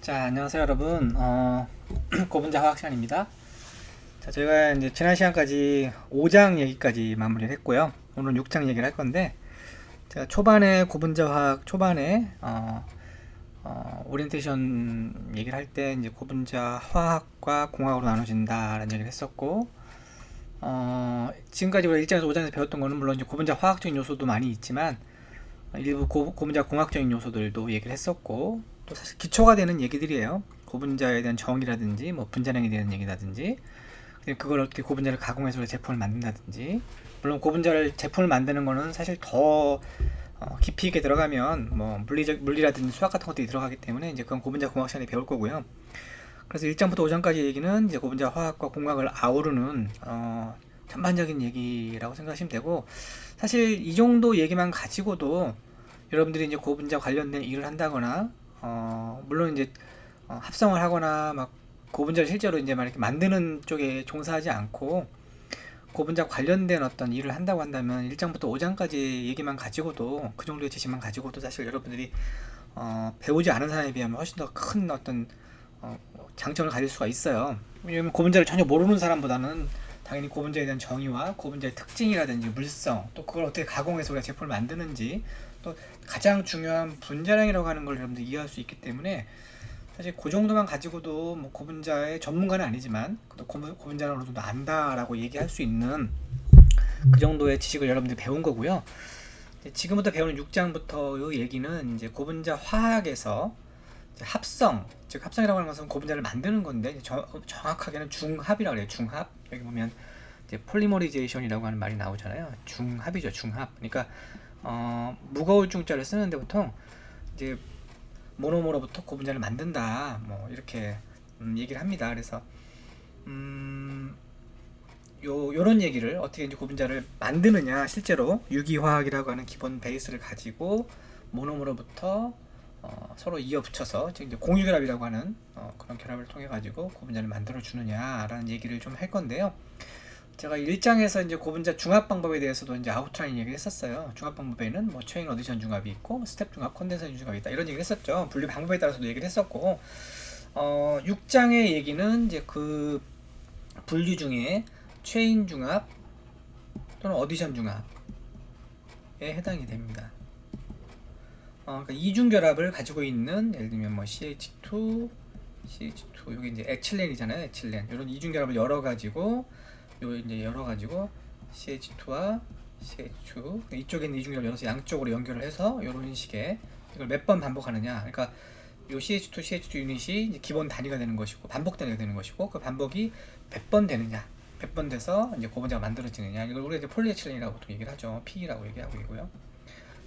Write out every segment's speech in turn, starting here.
자, 안녕하세요, 여러분. 고분자 화학 시간입니다. 자, 저희가 이제 지난 시간까지 5장 얘기까지 마무리를 했고요. 오늘 6장 얘기를 할 건데, 제가 초반에 고분자 화학 초반에 오리엔테이션 얘기를 할 때 이제 고분자 화학과 공학으로 나눠진다라는 얘기를 했었고, 지금까지 우리가 1장에서 5장에서 배웠던 거는 물론 이제 고분자 화학적인 요소도 많이 있지만 일부 고분자 공학적인 요소들도 얘기를 했었고, 또 사실 기초가 되는 얘기들이에요. 고분자에 대한 정의라든지 뭐 분자량에 대한 얘기라든지 그걸 어떻게 고분자를 가공해서 제품을 만든다든지. 물론 고분자를 제품을 만드는 거는 사실 더 깊이 있게 들어가면 뭐 물리라든지 수학 같은 것들이 들어가기 때문에 이제 그건 고분자 공학 시간에 배울 거고요. 그래서 1장부터 5장까지 얘기는 이제 고분자 화학과 공학을 아우르는 전반적인 얘기라고 생각하시면 되고, 사실 이 정도 얘기만 가지고도 여러분들이 이제 고분자 관련된 일을 한다거나 물론 이제 합성을 하거나 막 고분자를 실제로 이제 막 이렇게 만드는 쪽에 종사하지 않고 고분자 관련된 어떤 일을 한다고 한다면 1장부터 5장까지 얘기만 가지고도, 그 정도의 지식만 가지고도 사실 여러분들이 배우지 않은 사람에 비하면 훨씬 더 큰 어떤 장점을 가질 수가 있어요. 왜냐면 고분자를 전혀 모르는 사람보다는 당연히 고분자에 대한 정의와 고분자의 특징이라든지 물성, 또 그걸 어떻게 가공해서 우리가 제품을 만드는지, 또 가장 중요한 분자량이라고 하는 걸 여러분들 이해할 수 있기 때문에 사실 그 정도만 가지고도 뭐 고분자의 전문가는 아니지만 또 고분자를 어느 정도 안다라고 얘기할 수 있는 그 정도의 지식을 여러분들이 배운 거고요. 지금부터 배우는 6장부터의 얘기는 이제 고분자 화학에서 합성, 즉 합성이라고 하는 것은 고분자를 만드는 건데 정확하게는 중합이라고 해요. 중합. 여기 보면 이제 폴리머리제이션이라고 하는 말이 나오잖아요. 중합이죠, 중합. 그러니까 무거울 중자를 쓰는데 보통 이제 모노머로부터 고분자를 만든다, 뭐 이렇게 얘기를 합니다. 그래서 요런 얘기를 어떻게 이제 고분자를 만드느냐, 실제로 유기화학이라고 하는 기본 베이스를 가지고 모노머로부터 서로 이어 붙여서 이제 공유결합이라고 하는 그런 결합을 통해 가지고 고분자를 만들어 주느냐라는 얘기를 좀 할 건데요. 제가 1장에서 이제 고분자 중합 방법에 대해서도 이제 아웃라인 얘기를 했었어요. 중합 방법에는 뭐 체인 어디션 중합이 있고 스텝 중합, 컨덴서 중합이 있다, 이런 얘기를 했었죠. 분류 방법에 따라서도 얘기를 했었고, 6장의 얘기는 이제 그 분류 중에 체인 중합 또는 어디션 중합에 해당이 됩니다. 그러니까 이중 결합을 가지고 있는, 예를 들면 뭐 CH2 여기 이제 에틸렌이잖아요. 에틸렌. 이런 이중 결합을 열어 가지고 CH2와 CH2, 이쪽에 있는 이중 결합을 열어서 양쪽으로 연결을 해서 이런 식의 이걸 몇 번 반복하느냐. 그러니까 요 CH2 유닛이 이제 기본 단위가 되는 것이고 반복 단위가 되는 것이고, 그 반복이 몇 번 되느냐, 몇 번 돼서 이제 고분자가 만들어지느냐, 이걸 우리가 이제 폴리에틸렌이라고 보통 얘기를 하죠. P라고 얘기하고 있고요.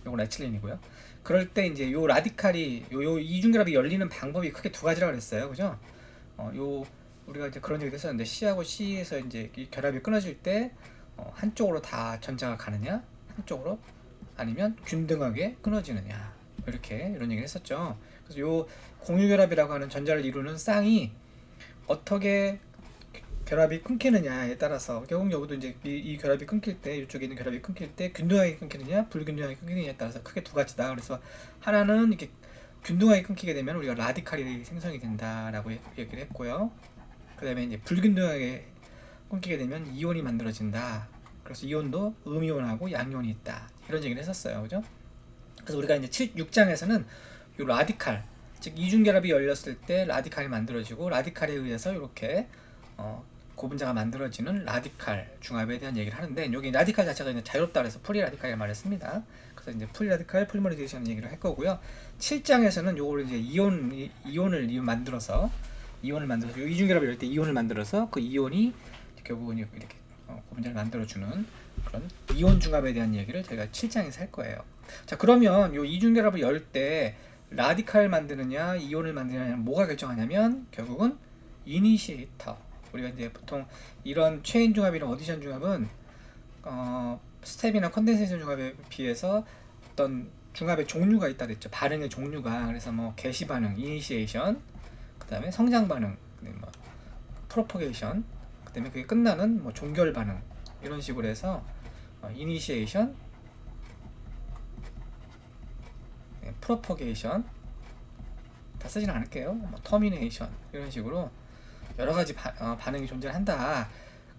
요건 에틸렌이고요. 그럴 때 이제 요 라디칼이 요 이중결합이 열리는 방법이 크게 두 가지라고 그랬어요. 그죠? 요 우리가 이제 그런 얘기도 했었는데, C하고 C에서 이제 이 결합이 끊어질 때 한쪽으로 다 전자가 가느냐, 한쪽으로, 아니면 균등하게 끊어지느냐, 이렇게 이런 얘기를 했었죠. 그래서 요 공유결합이라고 하는 전자를 이루는 쌍이 어떻게 결합이 끊기느냐에 따라서 결국 여기도 이제 이 결합이 끊길 때, 이쪽에 있는 결합이 끊길 때 균등하게 끊기느냐 불균등하게 끊기느냐에 따라서 크게 두 가지다. 그래서 하나는 이렇게 균등하게 끊기게 되면 우리가 라디칼이 생성이 된다라고 얘기를 했고요. 그 다음에 이제 불균등하게 끊기게 되면 이온이 만들어진다. 그래서 이온도 음이온하고 양이온이 있다, 이런 얘기를 했었어요. 그죠? 그래서 우리가 이제 6장에서는 이 라디칼, 즉 이중결합이 열렸을 때 라디칼이 만들어지고, 라디칼에 의해서 이렇게 고분자가 만들어지는 라디칼 중합에 대한 얘기를 하는데, 여기 라디칼 자체가 이제 자유롭다 그래서 프리 라디칼이라고 말했습니다. 그래서 이제 프리 라디칼 폴리머리제이션 얘기를 할 거고요. 7장에서는 요걸 이제 이온을 만들어서 이중결합을 열 때 이온을 만들어서 그 이온이 결국은 이렇게 고분자를 만들어주는 그런 이온 중합에 대한 얘기를 저희가 7장에서 할 거예요. 자, 그러면 요 이중결합을 열 때 라디칼 만드느냐 이온을 만드느냐 뭐가 결정하냐면 결국은 이니시에이터. 우리가 이제 보통 이런 체인 중합이나 어디션 중합은 스텝이나 컨덴세이션 중합에 비해서 어떤 중합의 종류가 있다 그랬죠. 반응의 종류가. 그래서 뭐 개시 반응, 이니시에이션, 그 다음에 성장 반응, 뭐 프로퍼게이션, 그 다음에 그게 끝나는 뭐 종결 반응, 이런 식으로 해서 이니시에이션, 프로퍼게이션, 다 쓰지는 않을게요. 뭐 터미네이션 이런 식으로 여러 가지 반응이 존재한다.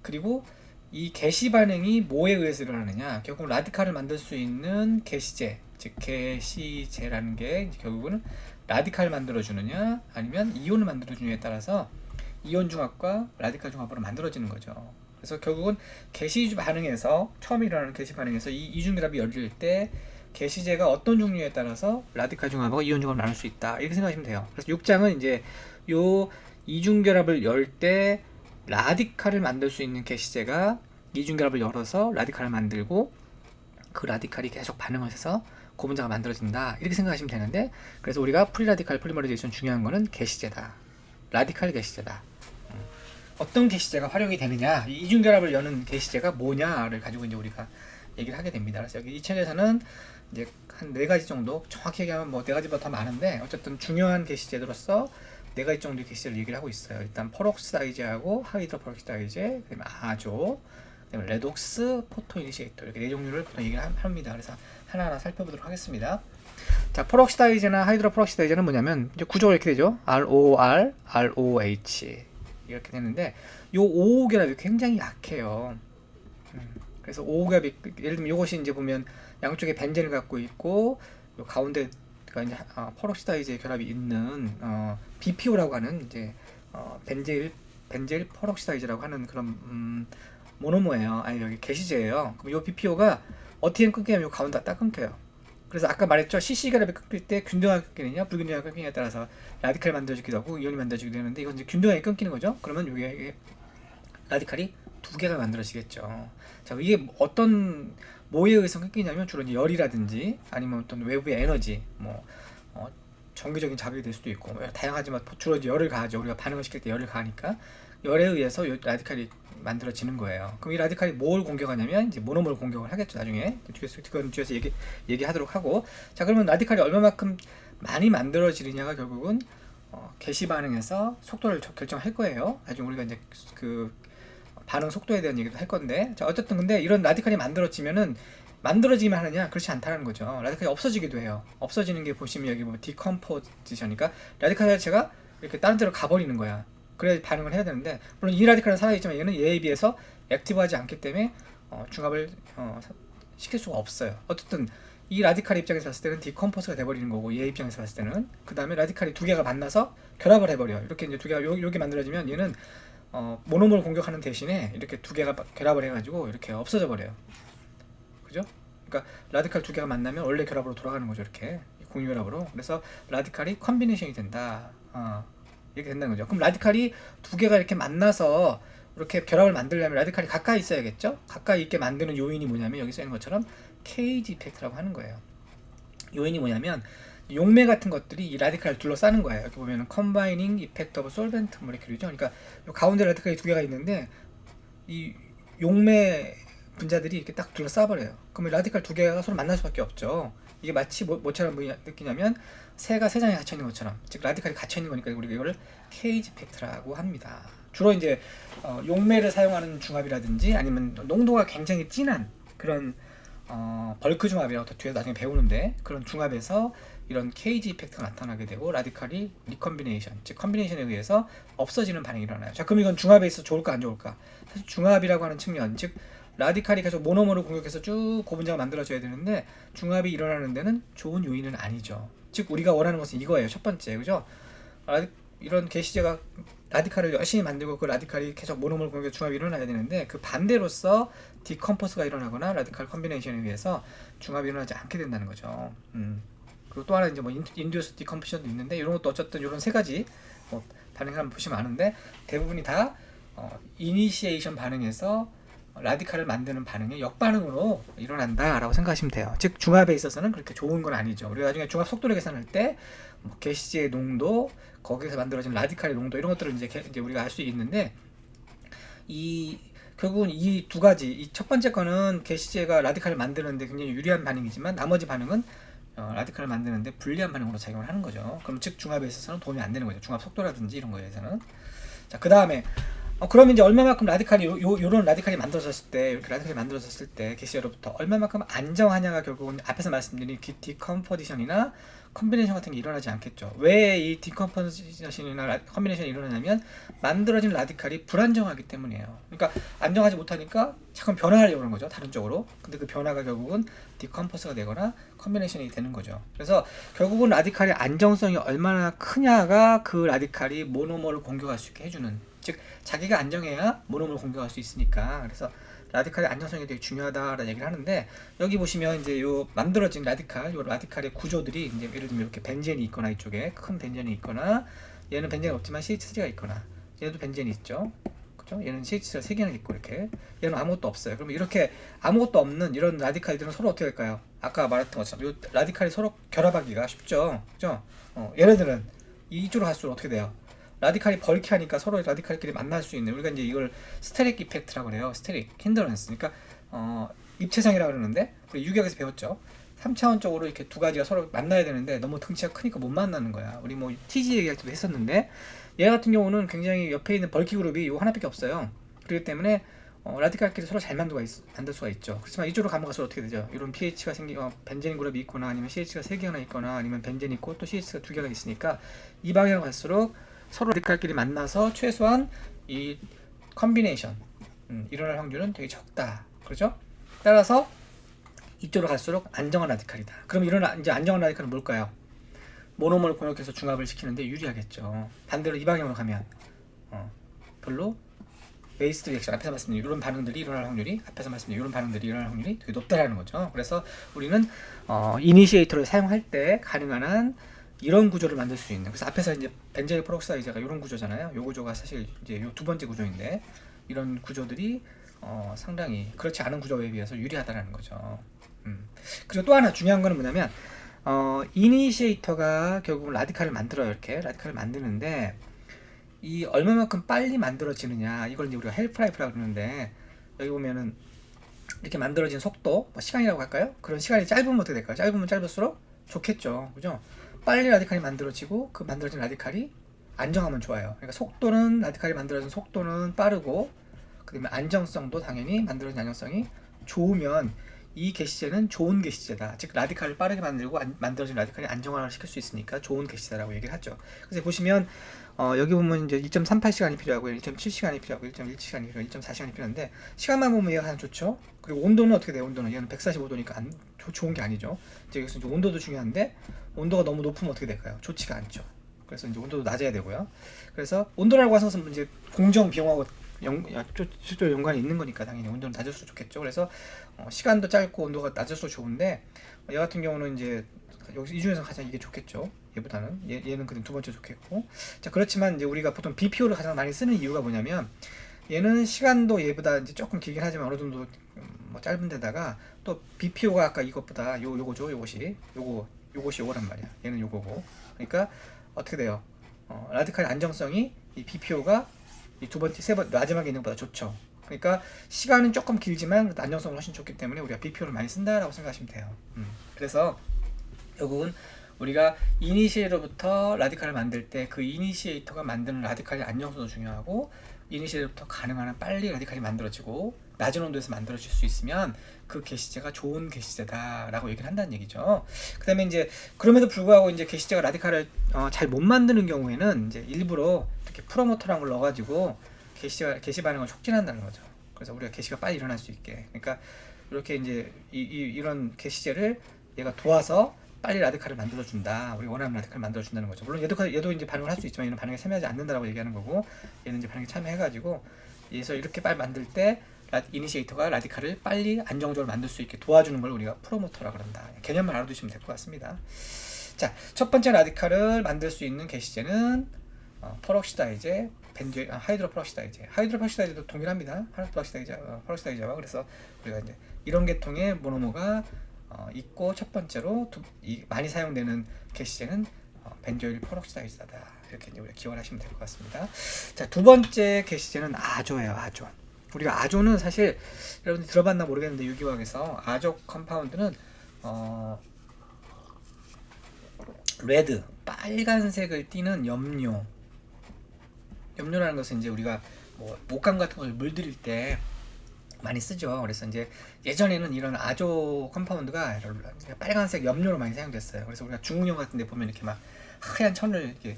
그리고 이 게시 반응이 뭐에 의해서 일어나느냐? 결국 라디칼을 만들 수 있는 게시제, 즉 게시제라는 게 결국은 라디칼을 만들어주느냐, 아니면 이온을 만들어주느냐에 따라서 이온 중합과 라디칼 중합으로 만들어지는 거죠. 그래서 결국은 게시 반응에서 처음 일어나는 게시 반응에서 이 이중결합이 열릴 때 게시제가 어떤 종류에 따라서 라디칼 중합하고 이온 중합을 나눌 수 있다, 이렇게 생각하시면 돼요. 그래서 6장은 이제 요 이중결합을 열 때 라디칼을 만들 수 있는 게시제가 이중결합을 열어서 라디칼을 만들고 그 라디칼이 계속 반응을 해서 고분자가 만들어진다, 이렇게 생각하시면 되는데, 그래서 우리가 프리라디칼 폴리머리제이션 중요한 거는 게시제다, 라디칼 게시제다. 어떤 게시제가 활용이 되느냐, 이 이중결합을 여는 게시제가 뭐냐를 가지고 이제 우리가 얘기를 하게 됩니다. 그래서 여기 이 책에서는 이제 한 4가지 정도, 정확히 얘기하면 뭐 4가지보다 더 많은데 어쨌든 중요한 게시제로서 4가지 정도의 게시제를 얘기를 하고 있어요. 일단 퍼럭시다이제하고 하이드로퍼럭시다이제, 그다음에 아조, 그다음에 레독스, 포토이니시에이터, 이렇게 4종류를 보통 얘기를 합니다. 그래서 하나하나 살펴보도록 하겠습니다. 자, 퍼럭시다이제나 하이드로퍼럭시다이제는 뭐냐면 이제 구조가 이렇게 되죠. ROR, ROH 이렇게 되는데 요 5호 결합이 굉장히 약해요. 그래서 5호 결합이, 예를 들면 이것이 이제 보면 양쪽에 벤젠을 갖고 있고 요 가운데가 이제 퍼럭시다이제 결합이 있는 BPO라고 하는 이제 벤제일 퍼럭시다이제라고 하는 그런 모노모예요. 아니 여기 게시제예요. 그럼 요 BPO가 어떻게 끊기냐면 요 가운데 딱 끊겨요. 그래서 아까 말했죠. CC 결합이 끊길 때 균등하게 끊기느냐 불균등하게 끊기느냐에 따라서 라디칼이 만들어지기도 하고 이온이 만들어지기도 되는데, 이건 이제 균등하게 끊기는 거죠. 그러면 이게 라디칼이 2개가 만들어지겠죠. 자, 이게 어떤 뭐에 의해서 끊기냐면 주로 이제 열이라든지 아니면 어떤 외부의 에너지, 뭐 정기적인 자극이 될 수도 있고, 뭐 다양하지만 주로 이제 열을 가하죠. 우리가 반응을 시킬 때 열을 가하니까 열에 의해서 라디칼이 만들어지는 거예요. 그럼 이 라디칼이 뭘 공격하냐면 이제 모노몰 공격을 하겠죠. 나중에 그건 뒤에서 얘기하도록 하고, 자, 그러면 라디칼이 얼마만큼 많이 만들어지느냐가 결국은 게시 반응에서 속도를 결정할 거예요. 나중에 우리가 이제 그 반응 속도에 대한 얘기도 할 건데, 자, 어쨌든 근데 이런 라디칼이 만들어지기만 하느냐? 그렇지 않다는 거죠. 라디칼이 없어지기도 해요. 없어지는 게 보시면 여기 뭐 디컴포지션이니까 라디칼 자체가 이렇게 다른 데로 가버리는 거야. 그래야 반응을 해야 되는데, 물론 이 라디칼은 살아있지만 얘는 얘에 비해서 액티브하지 않기 때문에 중합을 시킬 수가 없어요. 어쨌든 이 라디칼 입장에서 봤을 때는 디컴포스가 돼버리는 거고, 얘 입장에서 봤을 때는 그 다음에 라디칼이 2개가 만나서 결합을 해버려. 이렇게 이제 2개가 요렇게 만들어지면 얘는 모노몰 공격하는 대신에 이렇게 2개가 결합을 해가지고 이렇게 없어져 버려요. 그죠? 그러니까 라디칼 2개가 만나면 원래 결합으로 돌아가는 거죠. 이렇게 공유결합으로. 그래서 라디칼이 컨비네이션이 된다. 이렇게 된다는 거죠. 그럼 라디칼이 2개가 이렇게 만나서 이렇게 결합을 만들려면 라디칼이 가까이 있어야겠죠? 가까이 있게 만드는 요인이 뭐냐면 여기 써있는 것처럼 케이지 이펙트라고 하는 거예요. 요인이 뭐냐면 용매 같은 것들이 이 라디칼을 둘러싸는 거예요. 여기 보면 Combining Effect of Solvent Molecule이죠. 그러니까 요 가운데 라디칼이 2개가 있는데 이 용매 분자들이 이렇게 딱 둘러싸버려요. 그러면 라디칼 2개가 서로 만날 수밖에 없죠. 이게 마치 뭐처럼 느끼냐면 새가 세 장에 갇혀있는 것처럼, 즉 라디칼이 갇혀있는 거니까 우리가 이거를 케이지 이펙트라고 합니다. 주로 이제 용매를 사용하는 중합이라든지 아니면 농도가 굉장히 진한 그런 벌크 중합이라고 더 뒤에 나중에 배우는데, 그런 중합에서 이런 케이지 이펙트가 나타나게 되고 라디칼이 리컨비네이션, 즉 컨비네이션에 의해서 없어지는 반응이 일어나요. 자, 그럼 이건 중합에 있어 좋을까 안 좋을까? 사실 중합이라고 하는 측면, 즉 라디칼이 계속 모노머를 공격해서 쭉 고분자가 만들어져야 되는데 중합이 일어나는 데는 좋은 요인은 아니죠. 즉 우리가 원하는 것은 이거예요. 첫 번째, 그죠? 이런 게시제가 라디칼을 열심히 만들고 그 라디칼이 계속 모노몰 공격 중합이 일어나야 되는데, 그 반대로서 디컴포스가 일어나거나 라디칼 컨비네이션에 의해서 중합이 일어나지 않게 된다는 거죠. 그리고 또 하나 이제 뭐 인듀스 디컴포지션도 있는데, 이런 것도 어쨌든 이런 3가지 뭐 반응을 한번 보시면 아는데, 대부분이 다 이니시에이션 반응에서 라디칼을 만드는 반응이 역반응으로 일어난다라고 생각하시면 돼요. 즉 중합에 있어서는 그렇게 좋은 건 아니죠. 우리가 나중에 중합 속도를 계산할 때 뭐 게시제의 농도, 거기서 만들어진 라디칼의 농도, 이런 것들을 이제 우리가 알 수 있는데, 결국은 이 2가지, 이 첫 번째 거는 게시제가 라디칼을 만드는데 굉장히 유리한 반응이지만 나머지 반응은 라디칼을 만드는데 불리한 반응으로 작용을 하는 거죠. 그럼 즉 중합에 있어서는 도움이 안 되는 거죠. 중합 속도라든지 이런 거에서는. 자, 그 다음에 그러면 이제 얼마만큼 라디칼이 요런 라디칼이 만들어졌을 때, 이렇게 라디칼이 만들어졌을 때 게시제로부터 얼마만큼 안정하냐가 결국은 앞에서 말씀드린 디컴포지션이나 컨비네이션 같은 게 일어나지 않겠죠. 왜 이 디컴포지션이나 컨비네이션이 일어나냐면 만들어진 라디칼이 불안정하기 때문이에요. 그러니까 안정하지 못하니까 자꾸 변화하려고 하는 거죠. 다른 쪽으로. 근데 그 변화가 결국은 디컴포스가 되거나 컨비네이션이 되는 거죠. 그래서 결국은 라디칼의 안정성이 얼마나 크냐가 그 라디칼이 모노머를 공격할 수 있게 해주는, 즉 자기가 안정해야 모노머를 공격할 수 있으니까. 그래서 라디칼의 안정성이 되게 중요하다라는 얘기를 하는데, 여기 보시면 이제 요 만들어진 라디칼, 요 라디칼의 구조들이 이제 예를 들면 이렇게 벤젠이 있거나, 이쪽에 큰 벤젠이 있거나, 얘는 벤젠이 없지만 CH3가 있거나, 얘도 벤젠이 있죠. 그죠? 얘는 CH3가 3개나 있고, 이렇게. 얘는 아무것도 없어요. 그러면 이렇게 아무것도 없는 이런 라디칼들은 서로 어떻게 될까요? 아까 말했던 것처럼 요 라디칼이 서로 결합하기가 쉽죠. 그죠? 얘네들은 이쪽으로 갈수록 어떻게 돼요? 라디칼이 벌키하니까 서로 라디칼끼리 만날 수 있는, 우리가 이제 이걸 스테릭 이펙트라고 그래요. 스테릭 힌더런스. 그러니까 입체상이라고 그러는데, 우리 유격에서 배웠죠. 3차원적으로 이렇게 두 가지가 서로 만나야 되는데 너무 등치가 크니까 못 만나는 거야. 우리 뭐 TG 얘기할 때도 했었는데, 얘 같은 경우는 굉장히 옆에 있는 벌키 그룹이 요 하나밖에 없어요. 그렇기 때문에 라디칼끼리 서로 잘 만들 수가 있죠. 그렇지만 이쪽으로 가면 갈수록 어떻게 되죠? 이런 pH가 벤젠 그룹이 있거나, 아니면 CH가 3개나 있거나, 아니면 벤젠이 있고 또 CH가 2개가 있으니까 이 방향으로 갈수록 서로 라디칼끼리 만나서 최소한 이 컨비네이션 일어날 확률은 되게 적다. 그렇죠? 따라서 이쪽으로 갈수록 안정한 라디칼이다. 그럼 이제 안정한 라디칼은 뭘까요? 모노머를 공격해서 중합을 시키는데 유리하겠죠. 반대로 이 방향으로 가면 별로 베이스드 리액션, 앞에서 말씀드린 이런 반응들이 일어날 확률이, 앞에서 말씀드린 이런 반응들이 일어날 확률이 되게 높다라는 거죠. 그래서 우리는 이니시에이터를 사용할 때 가능한 한 이런 구조를 만들 수 있는, 그래서 앞에서 이제 벤제일 프록사이드가 이런 구조잖아요. 이 구조가 사실 이제 요 두 번째 구조인데, 이런 구조들이 상당히 그렇지 않은 구조에 비해서 유리하다라는 거죠. 그리고 또 하나 중요한 거는 뭐냐면, 이니시에이터가 결국은 라디칼을 만들어요. 이렇게 라디칼을 만드는데, 이 얼마만큼 빨리 만들어지느냐, 이걸 이제 우리가 헬프라이프라고 그러는데, 여기 보면은 이렇게 만들어진 속도, 뭐 시간이라고 할까요? 그런 시간이 짧으면 어떻게 될까요? 짧으면 짧을수록 좋겠죠. 그죠? 빨리 라디칼이 만들어지고 그 만들어진 라디칼이 안정하면 좋아요. 그러니까 속도는, 라디칼이 만들어진 속도는 빠르고, 그다음에 안정성도 당연히 만들어진 안정성이 좋으면 이 게시제는 좋은 게시제다. 즉 라디칼을 빠르게 만들고 만들어진 라디칼이 안정화를 시킬 수 있으니까 좋은 게시제라고 얘기를 하죠. 그래서 보시면 여기 보면 이제 2.38시간이 필요하고 1.7시간이 필요하고 1.17시간이 필요하고 1.4시간이 필요한데, 시간만 보면 얘가 가장 좋죠. 그리고 온도는 어떻게 돼요? 온도는 얘는 145도니까 좋은 게 아니죠. 이제 여기서 이제 온도도 중요한데, 온도가 너무 높으면 어떻게 될까요? 좋지가 않죠. 그래서 이제 온도도 낮아야 되고요. 그래서 온도라고 하는 것은 이제 공정 비용하고 실제로 연관이 있는 거니까 당연히 온도는 낮을수록 좋겠죠. 그래서 시간도 짧고 온도가 낮을수록 좋은데, 얘 같은 경우는 이제 여기서 이 중에서 가장 이게 좋겠죠. 얘보다는 얘는 그냥 두 번째 좋겠고. 자, 그렇지만 이제 우리가 보통 BPO를 가장 많이 쓰는 이유가 뭐냐면, 얘는 시간도 얘보다 이제 조금 길긴 하지만 어느 정도 뭐 짧은 데다가, 또 BPO가 아까 이것보다 요거죠. 요것이 요거란 말이야. 얘는 요거고. 그러니까 어떻게 돼요? 라디칼의 안정성이 이 BPO가 이 두 번째, 마지막에 있는 것보다 좋죠. 그러니까 시간은 조금 길지만 안정성은 훨씬 좋기 때문에 우리가 BPO를 많이 쓴다라고 생각하시면 돼요. 그래서 결국은 우리가 이니시에이터부터 라디칼을 만들 때 그 이니시에이터가 만드는 라디칼의 안정성도 중요하고, 이니시에이터부터 가능한 한 빨리 라디칼이 만들어지고 낮은 온도에서 만들어질 수 있으면 그 게시제가 좋은 게시제다라고 얘기를 한다는 얘기죠. 그다음에 이제 그럼에도 불구하고 이제 게시제가 라디칼을 잘 못 만드는 경우에는 이제 일부러 이렇게 프로모터라는 걸 넣어가지고 게시 반응을 촉진한다는 거죠. 그래서 우리가 게시가 빨리 일어날 수 있게. 그러니까 이렇게 이제 이런 게시제를 얘가 도와서 빨리 라디칼을 만들어준다. 우리가 원하는 라디칼을 만들어준다는 거죠. 물론 얘도 이제 반응을 할 수 있지만 얘는 반응에 참여하지 않는다라고 얘기하는 거고, 얘는 이제 반응에 참여해가지고, 그래서 이렇게 빨리 만들 때 이니시에이터가 라디칼을 빨리 안정적으로 만들 수 있게 도와주는 걸 우리가 프로모터라고 그런다. 개념만 알아두시면 될 것 같습니다. 자, 첫 번째 라디칼을 만들 수 있는 게시제는 퍼럭시다이제, 하이드로퍼럭시다이제. 하이드로퍼럭시다이제도 동일합니다. 퍼럭시다이제와. 그래서 우리가 이제 이런 계통의 모노머가 있고, 첫 번째로 많이 사용되는 게시제는 벤조일 퍼럭시다이제다. 이렇게 이제 우리가 기억을 하시면 될 것 같습니다. 자, 두 번째 게시제는 아조예요. 아조. 우리가 아조는 사실 여러분들 들어봤나 모르겠는데, 유기화학에서 아조 컴파운드는 레드, 빨간색을 띠는 염료라는 것은 이제 우리가 뭐 목감 같은 걸 물들일 때 많이 쓰죠. 그래서 이제 예전에는 이런 아조 컴파운드가 빨간색 염료로 많이 사용됐어요. 그래서 우리가 중국 영화 같은 데 보면 이렇게 막 하얀 천을 이렇게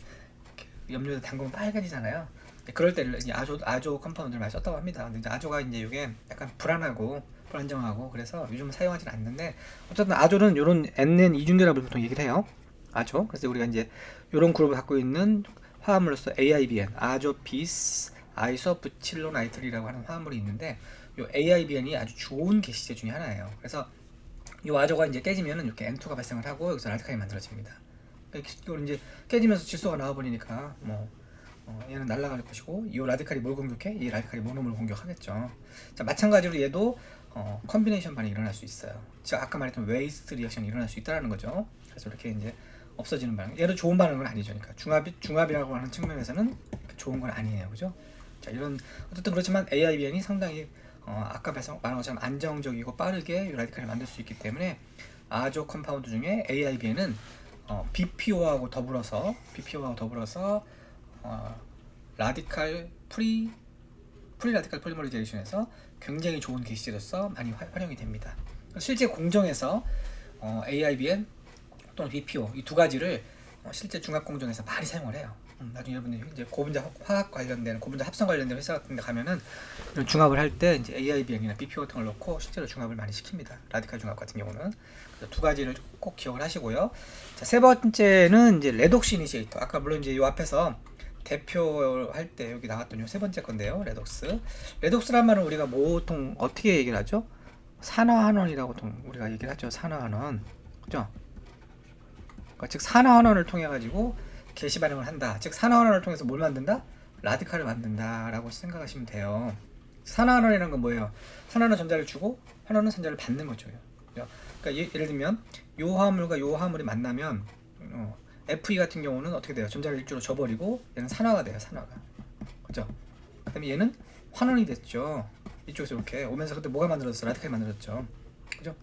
염료에 담그면 빨개지잖아요. 그럴 때를 이제 아조 컴파운드를 많이 썼다고 합니다. 근데 이제 아조가 이제 이게 약간 불안하고 불안정하고 그래서 요즘은 사용하지는 않는데, 어쨌든 아조는 이런 NN 이중결합을 보통 얘기를 해요. 아조. 그래서 우리가 이제 이런 그룹을 갖고 있는 화합물로서 AIBN, 아조피스 아이소부칠로 나이트리라고 하는 화합물이 있는데, 이 AIBN이 아주 좋은 게시제 중에 하나예요. 그래서 이 아조가 이제 깨지면은 이렇게 N2가 발생을 하고 여기서 라디칼이 만들어집니다. 이걸 이제 깨지면서 질소가 나와버리니까 얘는 날아갈 것이고, 이 라디칼이 뭘 공격해? 이 라디칼이 모노를 공격하겠죠. 자, 마찬가지로 얘도 컨비네이션 반응이 일어날 수 있어요. 즉 아까 말했던 웨이스트 리액션이 일어날 수 있다는 거죠. 그래서 이렇게 이제 없어지는 반응. 얘도 좋은 반응은 아니죠. 그러니까 중합이라고 하는 측면에서는 좋은 건 아니에요, 그죠? 자, 이런 어쨌든 그렇지만 AIBN이 상당히 아까 말한 것처럼 안정적이고 빠르게 라디칼을 만들 수 있기 때문에 아조 컴파운드 중에 AIBN은 BPO하고 더불어서 라디칼 프리 라디칼 폴리머리제이션에서 굉장히 좋은 게시제로서 많이 활용이 됩니다. 실제 공정에서 AIBN 또는 BPO 이 두 가지를 실제 중합 공정에서 많이 사용을 해요. 나중에 여러분들 이제 고분자 화학 관련된 고분자 합성 관련된 회사 같은 데 가면은 이런 중합을 할 때 이제 AIBN이나 BPO 같은 걸 넣고 실제로 중합을 많이 시킵니다. 라디칼 중합 같은 경우는. 그래서 두 가지를 꼭 기억을 하시고요. 자, 세 번째는 이제 레독스 이니시에이터. 아까 물론 이제 요 앞에서 대표할 때 여기 나왔던 요 세 번째 건데요. 레독스란 말은 우리가 보통 어떻게 얘기를 하죠? 산화환원이라고 우리가 얘기를 하죠. 산화환원. 그죠? 그러니까 즉 산화환원을 통해 가지고 개시 반응을 한다. 즉 산화환원을 통해서 뭘 만든다? 라디칼을 만든다라고 생각하시면 돼요. 산화환원이라는 건 뭐예요? 산화는 전자를 주고 환원은 전자를 받는 거죠. 그러니까 예를 들면 요 화합물과 요 화합물이 만나면 Fe 같은 경우는 어떻게 돼요? 전자를 일조로 줘버리고 얘는 산화가 돼요. 산화가. 그죠? 그 다음에 얘는 환원이 됐죠. 이쪽에서 이렇게 오면서 그때 뭐가 만들어졌어? 라디칼이 만들어졌죠. 그죠?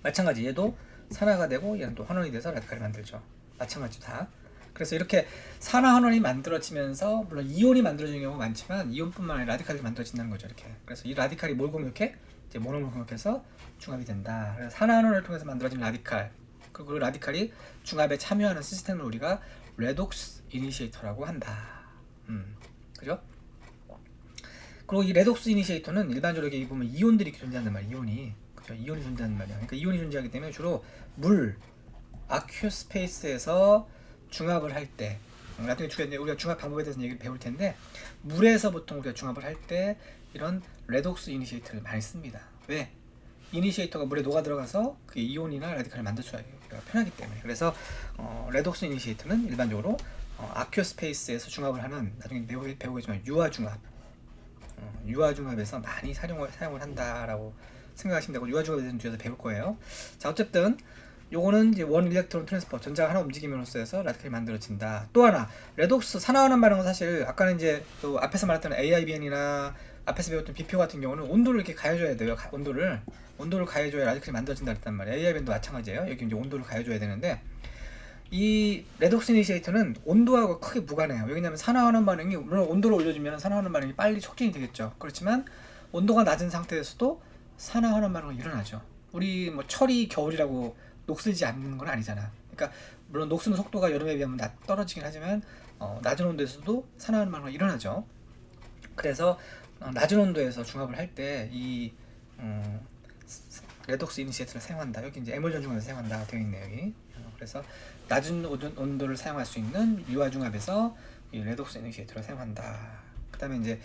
마찬가지 얘도 산화가 되고 얘는 또 환원이 돼서 라디칼이 만들죠. 마찬가지 다. 그래서 이렇게 산화 환원이 만들어지면서 물론 이온이 만들어지는 경우가 많지만 이온뿐만 아니라 라디칼이 만들어진다는 거죠. 이렇게. 그래서 이 라디칼이 뭘 공격해? 이제 모노를 공격해서 중합이 된다. 그래서 산화 환원을 통해서 만들어진 라디칼, 그 라디칼이 중합에 참여하는 시스템을 우리가 레독스 이니시에이터라고 한다. 그죠? 그리고 이 레독스 이니시에이터는 일반적으로 여기 보면 이온들이 존재한단 말이에요. 이온이 존재하는 말이야. 그러니까 이온이 존재하기 때문에 주로 물, 아큐 스페이스에서 중합을 할 때, 나중에 우리가 중합 방법에 대해서 얘기를 배울 텐데, 물에서 보통 우리가 중합을 할 때 이런 레독스 이니시에이터를 많이 씁니다. 왜? 이니시에이터가 물에 녹아 들어가서 그 이온이나 라디칼을 만들 수가 편하기 때문에. 그래서 레독스 이니시에이터는 일반적으로 아큐 스페이스에서 중합을 하는, 나중에 배우겠지만 유화 중합에서 많이 사용을 한다라고 생각하시면 되고, 유화 중합에 대해서는 뒤에서 배울 거예요. 자, 어쨌든 요거는 이제 원 일렉트론 트랜스퍼, 전자가 하나 움직임으로써 해서 라디칼이 만들어진다. 또 하나, 레독스 산화하는 반응은 사실 아까는 이제 또 앞에서 말했던 AIBN이나 앞에서 배웠던 BPO 같은 경우는 온도를 이렇게 가해줘야 돼요. 온도를 가해줘야 라디칼이 만들어진다 그랬단 말이에요. AIBN도 마찬가지예요. 여기 이제 온도를 가해줘야 되는데, 이 레독스 이니시에이터는 온도하고 크게 무관해요. 왜냐면 산화하는 반응이, 물론 온도를 올려주면 산화하는 반응이 빨리 촉진이 되겠죠. 그렇지만 온도가 낮은 상태에서도 산화하는 반응이 일어나죠. 우리 뭐 철이 겨울이라고 녹슬지 않는 건 아니잖아. 그러니까 물론 녹슬는 속도가 여름에 비하면 떨어지긴 하지만 낮은 온도에서도 산화하는 반응이 일어나죠. 그래서 낮은 온도에서 중합을 할 때 이 레독스 이니시에이터를 사용한다. 여기 이제 에멀전 중합에서 사용한다 되어 있네요. 여기. 그래서 낮은 온도를 사용할 수 있는 유화 중합에서 이 레독스 이니시에이터를 사용한다. 그다음에 이제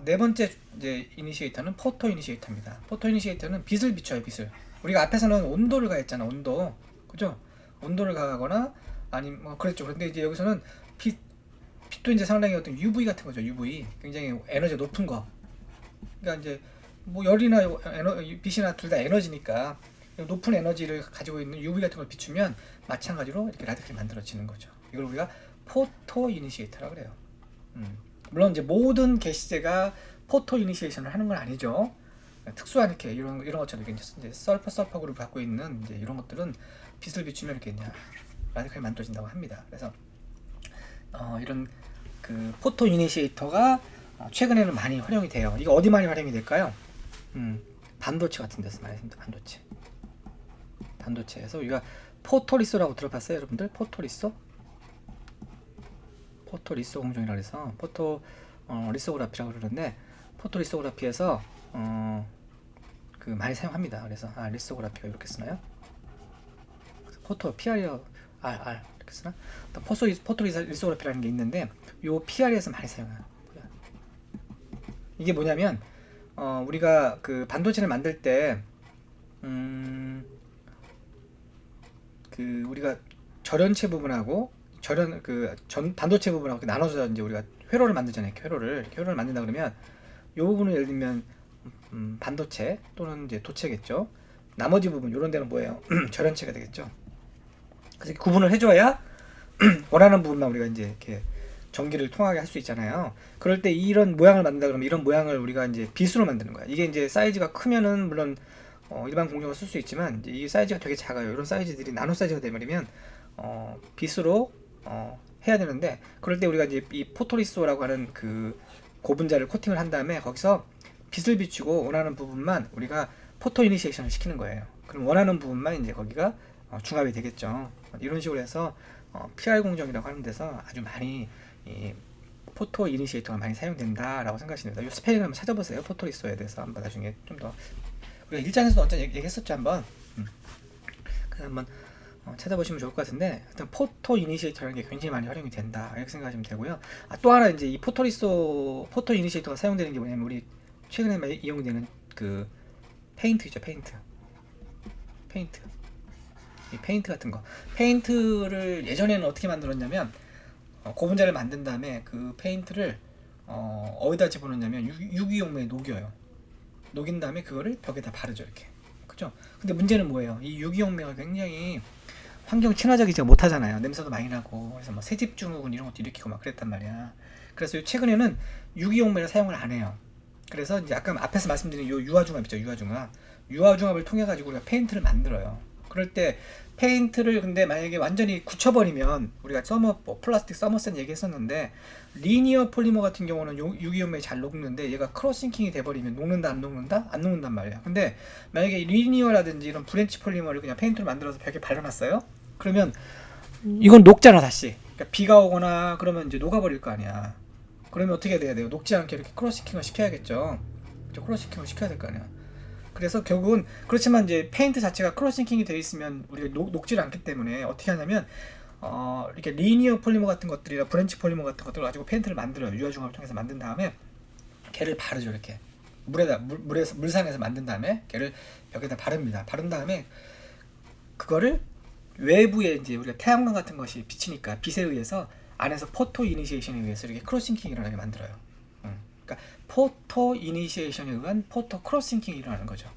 네 번째 이제 이니시에이터는 포토 이니시에이터입니다. 포토 이니시에이터는 빛을 비춰요. 빛을. 우리가 앞에서는 온도를 가했잖아. 온도. 그죠? 온도를 가하거나 아니면 뭐 그랬죠. 그런데 이제 여기서는 빛도 이제 상당히 어떤 UV 같은 거죠. UV. 굉장히 에너지가 높은 거. 그러니까 이제 뭐 열이나 빛이나 둘 다 에너지니까 높은 에너지를 가지고 있는 UV 같은 걸 비추면 마찬가지로 이렇게 라디칼이 만들어지는 거죠. 이걸 우리가 포토 이니시에이터라고 그래요. 물론 이제 모든 게시제가 포토 이니시에이션을 하는 건 아니죠. 특수한 이렇게 이런 것처럼 이제 설퍼 그룹을 갖고 있는 이제 이런 것들은 빛을 비추면 이렇게 그냥 라디칼이 만들어진다고 합니다. 그래서 이런 그 포토 이니시에이터가 최근에는 많이 활용이 돼요. 이거 어디 많이 활용이 될까요? 반도체 같은 데서 많이 씁니다. 반도체에서 우리가 포토리소라고 들어봤어요, 여러분들? 포토리소 공정이라고 해서 리소그라피라고 그러는데, 포토리소그라피에서 그 많이 사용합니다. 그래서 리소그라피가 이렇게 쓰나요? 포토 PR이요, R 이렇게 쓰나? 포토리소그라피라는 게 있는데, 요 PR에서 많이 사용해요. 이게 뭐냐면 우리가 그 반도체를 만들 때 그 우리가 절연체 부분하고 반도체 부분하고 나눠서 이제 우리가 회로를 만들잖아요. 회로를 만든다 그러면 요 부분을 예를 들면 반도체 또는 이제 도체겠죠. 나머지 부분 이런 데는 뭐예요? 절연체가 되겠죠. 그래서 구분을 해줘야 원하는 부분만 우리가 이제 이렇게 전기를 통하게 할 수 있잖아요. 그럴 때 이런 모양을 만든다 그러면 이런 모양을 우리가 이제 빗으로 만드는 거야. 이게 이제 사이즈가 크면은 물론 일반 공정을 쓸 수 있지만, 이제 이 사이즈가 되게 작아요. 이런 사이즈들이 나노 사이즈가 되버리면 빗으로 해야 되는데, 그럴 때 우리가 이제 이 포토리소라고 하는 그 고분자를 코팅을 한 다음에 거기서 빛을 비추고 원하는 부분만 우리가 포토 이니시에이션을 시키는 거예요. 그럼 원하는 부분만 이제 거기가 중합이 되겠죠. 이런 식으로 해서 PR 공정이라고 하는 데서 아주 많이 이 포토 이니시에이터가 많이 사용된다라고 생각하시면 됩니다. 이 스펠링 한번 찾아보세요. 포토리소에 대해서 한번 나중에 좀 더 우리가 일장에서도 언제 얘기했었죠 한번. 그래서 한번 찾아보시면 좋을 것 같은데, 일단 포토 이니시에이터라는 게 굉장히 많이 활용이 된다 이렇게 생각하시면 되고요. 또 하나 이제 이 포토 이니시에이터가 사용되는 게 뭐냐면, 우리 최근에 많이 이용되는 그 페인트죠. 페인트 이 페인트 같은 거. 페인트를 예전에는 어떻게 만들었냐면, 고분자를 만든 다음에 그 페인트를 어디다 집어넣냐면 유기용매에 녹인 다음에 그거를 벽에다 바르죠, 이렇게. 그죠? 근데 문제는 뭐예요? 이 유기용매가 굉장히 환경 친화적이지 못하잖아요. 냄새도 많이 나고. 그래서 뭐 새집 증후군 이런 것도 일으키고 막 그랬단 말이야. 그래서 최근에는 유기용매를 사용을 안 해요. 그래서 이제 아까 앞에서 말씀드린 요 유화중합 있죠, 유화중합을 통해 가지고 우리가 페인트를 만들어요. 그럴 때 페인트를 근데 만약에 완전히 굳혀버리면, 우리가 플라스틱 서머셋 얘기했었는데, 리니어 폴리머 같은 경우는 유기용매에 잘 녹는데 얘가 크로싱킹이 돼버리면 녹는다 안 녹는다? 안 녹는단 말이야. 근데 만약에 리니어라든지 이런 브랜치 폴리머를 그냥 페인트로 만들어서 벽에 발라놨어요? 그러면 이건 녹잖아 다시. 그러니까 비가 오거나 그러면 이제 녹아버릴 거 아니야. 그러면 어떻게 해야 돼요? 녹지 않게 이렇게 크로싱킹을 시켜야겠죠. 크로싱킹을 시켜야 될 거 아니야. 그래서 결국은, 그렇지만 이제 페인트 자체가 크로싱킹이 되어 있으면 우리가 녹질 않기 때문에 어떻게 하냐면 이렇게 리니어 폴리머 같은 것들이나 브랜치 폴리머 같은 것들을 가지고 페인트를 만들어요. 유화중합을 통해서 만든 다음에 걔를 바르죠. 이렇게 물상에서 만든 다음에 걔를 벽에다 바릅니다. 바른 다음에 그거를 외부에 이제 우리가 태양광 같은 것이 비치니까 빛에 의해서 안에서 포토 이니시에이션에 의해서 이렇게 크로싱킹이 일어나게 만들어요. 그러니까 포토 이니시에이션에 의한 포토 크로싱킹이 일어나는 거죠.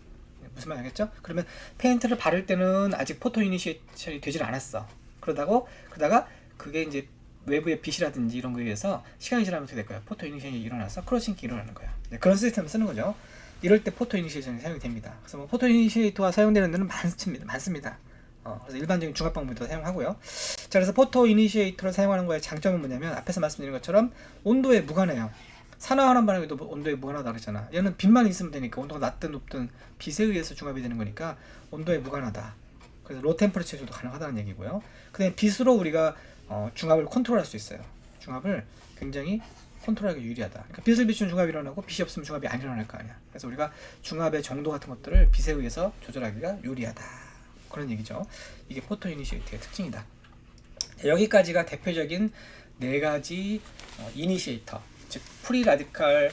무슨 말 알겠죠? 그러면 페인트를 바를 때는 아직 포토 이니시에이션이 되질 않았어. 그러다가 그게 이제 외부의 빛이라든지 이런 거에 의해서 시간이 지나면 어떻게 될 거야? 포토 이니시에이션이 일어나서 크로싱킹이 일어나는 거야. 네, 그런 시스템을 쓰는 거죠. 이럴 때 포토 이니시에이션이 사용이 됩니다. 그래서 뭐 포토 이니시에이터가 사용되는 데는 많습니다. 그래서 일반적인 중합 방법도 사용하고요. 자, 그래서 포토 이니시에이터를 사용하는 거의 장점은 뭐냐면, 앞에서 말씀드린 것처럼 온도에 무관해요. 산화하는 바람에도 온도에 무관하다 그랬잖아. 얘는 빛만 있으면 되니까, 온도가 낮든 높든 빛에 의해서 중합이 되는 거니까 온도에 무관하다. 그래서 로 템퍼리처에서도 가능하다는 얘기고요. 그다음에 빛으로 우리가 중합을 컨트롤할 수 있어요. 중합을 굉장히 컨트롤하기 유리하다. 그러니까 빛을 비추는 중합이 일어나고 빛이 없으면 중합이 안 일어날 거 아니야. 그래서 우리가 중합의 정도 같은 것들을 빛에 의해서 조절하기가 유리하다. 그런 얘기죠. 이게 포토 이니시에이터의 특징이다. 여기까지가 대표적인 네 가지 이니시에이터, 즉 프리 라디칼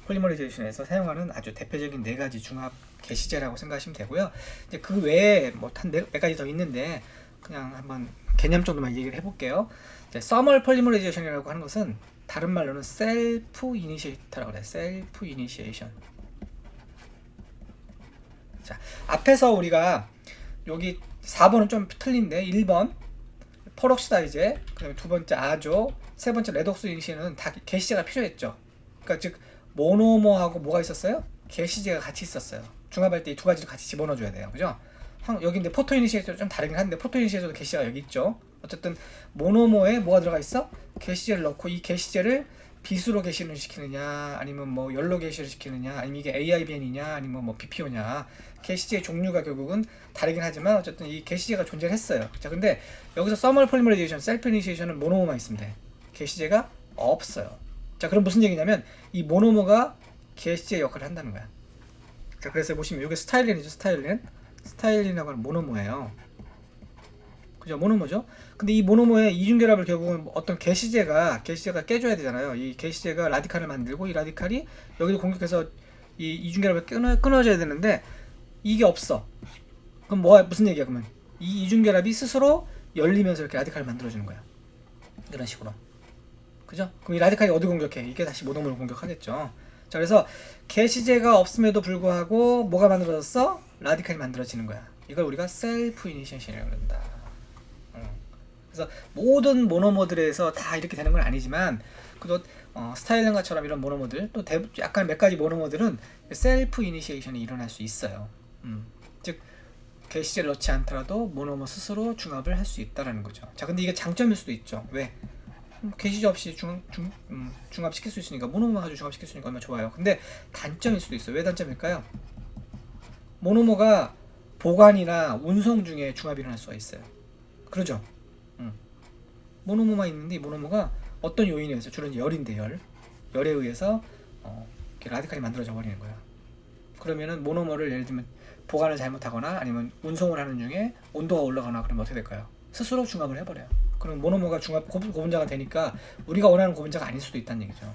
폴리머리제이션에서 사용하는 아주 대표적인 네 가지 중합 게시제라고 생각하시면 되고요. 이제 그 외에 뭐 한 네 가지 더 있는데 그냥 한번 개념 정도만 얘기를 해볼게요. 서멀 폴리머리제이션이라고 하는 것은 다른 말로는 셀프 이니시에이터라고 그래요. 셀프 이니시에이션. 자, 앞에서 우리가 여기 4번은 좀 틀린데, 1번 퍼럭시다이제, 그다음에 두 번째 아조, 세 번째 레독스 이니시에는 다 게시제가 필요했죠. 그러니까 즉 모노모하고 뭐가 있었어요? 게시제가 같이 있었어요. 중합할 때 이 두 가지를 같이 집어넣어줘야 돼요. 그죠? 여기 근데 포토 이니시에이터도 좀 다르긴 한데, 포토 이니시에이터도 게시제가 여기 있죠. 어쨌든 모노모에 뭐가 들어가 있어? 게시제를 넣고 이 게시제를 비수로 게시를 시키느냐, 아니면 뭐 열로 게시를 시키느냐, 아니면 이게 AIBN이냐, 아니면 뭐 BPO냐, 게시제의 종류가 결국은 다르긴 하지만 어쨌든 이 게시제가 존재를 했어요. 자, 근데 여기서 서멀 폴리머라이제이션, 셀프 이니시에이션은 모노모만 있으면 돼. 게시제가 없어요. 자, 그럼 무슨 얘기냐면 이 모노모가 게시제 역할을 한다는 거야. 자, 그래서 보시면 이게 스타일린이죠. 스타일린이라고 하는 모노모예요. 그죠? 모노모죠. 근데 이 모노모의 이중결합을 결국은 어떤 게시제가 깨줘야 되잖아요. 이 게시제가 라디칼을 만들고 이 라디칼이 여기를 공격해서 이 이중결합을 끊어줘야 되는데 이게 없어. 그럼 무슨 얘기야? 그러면 이 이중결합이 스스로 열리면서 이렇게 라디칼을 만들어주는 거야. 이런 식으로. 그죠? 그럼 이 라디칼이 어디 공격해? 이게 다시 모노모를 공격하겠죠. 자, 그래서 게시제가 없음에도 불구하고 뭐가 만들어졌어? 라디칼이 만들어지는 거야. 이걸 우리가 셀프 이니시에이션이라고 그런다. 그래서 모든 모노모들에서 다 이렇게 되는 건 아니지만 그래도 스타일링가처럼 이런 모노모들 또 약간 몇 가지 모노모들은 셀프 이니시에이션이 일어날 수 있어요. 즉 게시제를 넣지 않더라도 모노모 스스로 중합을 할 수 있다라는 거죠. 자, 근데 이게 장점일 수도 있죠. 왜? 게시제 없이 중합시킬 수 있으니까 모노모 가지고 중합시킬 수 있으니까 얼마나 좋아요. 근데 단점일 수도 있어요. 왜 단점일까요? 모노모가 보관이나 운송 중에 중합이 일어날 수가 있어요. 그러죠? 모노모만 있는데 이 모노모가 어떤 요인에 의해서 주로 열인데 열에 의해서 이렇게 라디칼이 만들어져 버리는 거야. 그러면은 모노모를 예를 들면 보관을 잘못하거나 아니면 운송을 하는 중에 온도가 올라가거나 그러면 어떻게 될까요? 스스로 중합을 해버려요. 그럼 모노모가 중합 고분자가 되니까 우리가 원하는 고분자가 아닐 수도 있다는 얘기죠.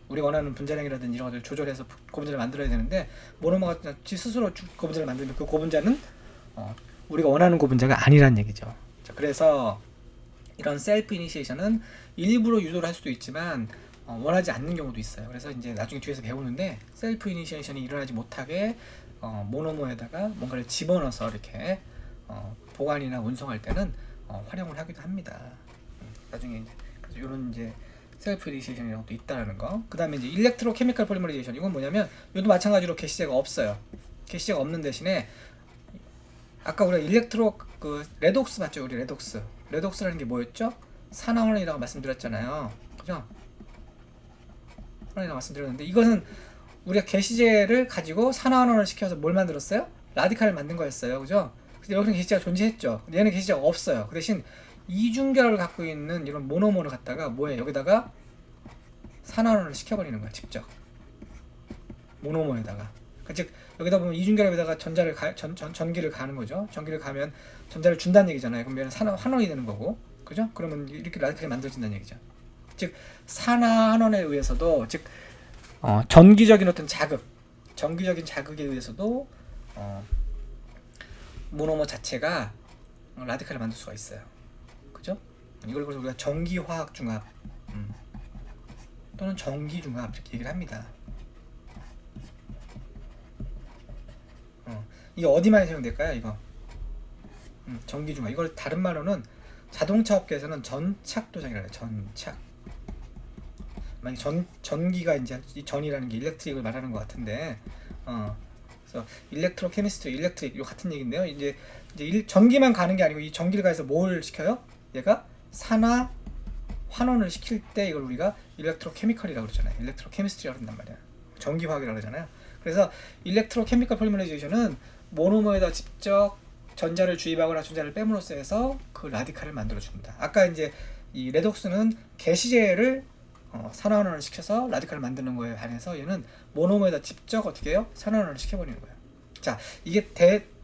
우리가 원하는 분자량이라든지 이런 것들 조절해서 고분자를 만들어야 되는데 모노모가 스스로 고분자를 만들면 그 고분자는 우리가 원하는 고분자가 아니란 얘기죠. 자, 그래서 이런 셀프 이니시에이션은 일부러 유도를 할 수도 있지만 원하지 않는 경우도 있어요. 그래서 이제 나중에 뒤에서 배우는데 셀프 이니시에이션이 일어나지 못하게 모노모에다가 뭔가를 집어넣어서 이렇게 보관이나 운송할 때는 활용을 하기도 합니다. 나중에 이제 그래서 이런 이제 셀프 이니시에이션이라는 것도 있다라는 거. 그다음에 이제 일렉트로 케미컬 폴리머라이제이션, 이건 뭐냐면 이것도 마찬가지로 게시제가 없어요. 게시제가 없는 대신에 아까 우리가 일렉트로 레독스 맞죠? 우리 레독스라는 게 뭐였죠? 산화환원이라고 말씀드렸잖아요. 그죠? 환원이라고 말씀드렸는데 이것은 우리가 게시제를 가지고 산화환원을 시켜서 뭘 만들었어요? 라디칼을 만든 거였어요. 그죠? 근데 여기는 게시제가 존재했죠. 근데 얘는 게시제가 없어요. 그 대신 이중결을 갖고 있는 이런 모노모를 갖다가 뭐에 여기다가 산화환원을 시켜버리는 거야. 직접 모노모에다가. 즉 여기다 보면 이중결합에다가 전기를 가는 거죠. 전기를 가면 전자를 준다는 얘기잖아요. 그럼 얘는 산화환원이 되는 거고, 그죠? 그러면 이렇게 라디칼이 만들어진다는 얘기죠. 즉 산화환원에 의해서도, 즉 전기적인 어떤 전기적인 자극에 의해서도 모노모 자체가 라디칼을 만들 수가 있어요. 그죠? 이걸 그래서 우리가 전기화학 중합 또는 전기중합 이렇게 얘기를 합니다. 이게 어디 많이 사용될까요? 이거 전기중합. 이걸 다른 말로는 자동차 업계에서는 전착도장이라고 해요. 전착. 만약 전기가 이제 이 전이라는 게 일렉트릭을 말하는 것 같은데, 그래서 일렉트로 케미스트리, 일렉트릭 요 같은 얘기인데요. 이제 전기만 가는 게 아니고 이 전기를 가해서 뭘 시켜요? 얘가 산화 환원을 시킬 때 이걸 우리가 일렉트로 케미컬이라고 그러잖아요. 일렉트로 케미스트리라고 한단 말이야. 전기화학이라고 그러잖아요. 그래서 일렉트로 케미컬 폴리머라이제이션은 모노모에다 직접 전자를 주입하거나 전자를 빼므로써 해서 그 라디칼을 만들어 줍니다. 아까 이제 이 레독스는 게시제를 산화환원을 시켜서 라디칼을 만드는 거에 반해서 얘는 모노모에다 직접 어떻게 해요? 산화환원을 시켜버리는 거예요. 자, 이게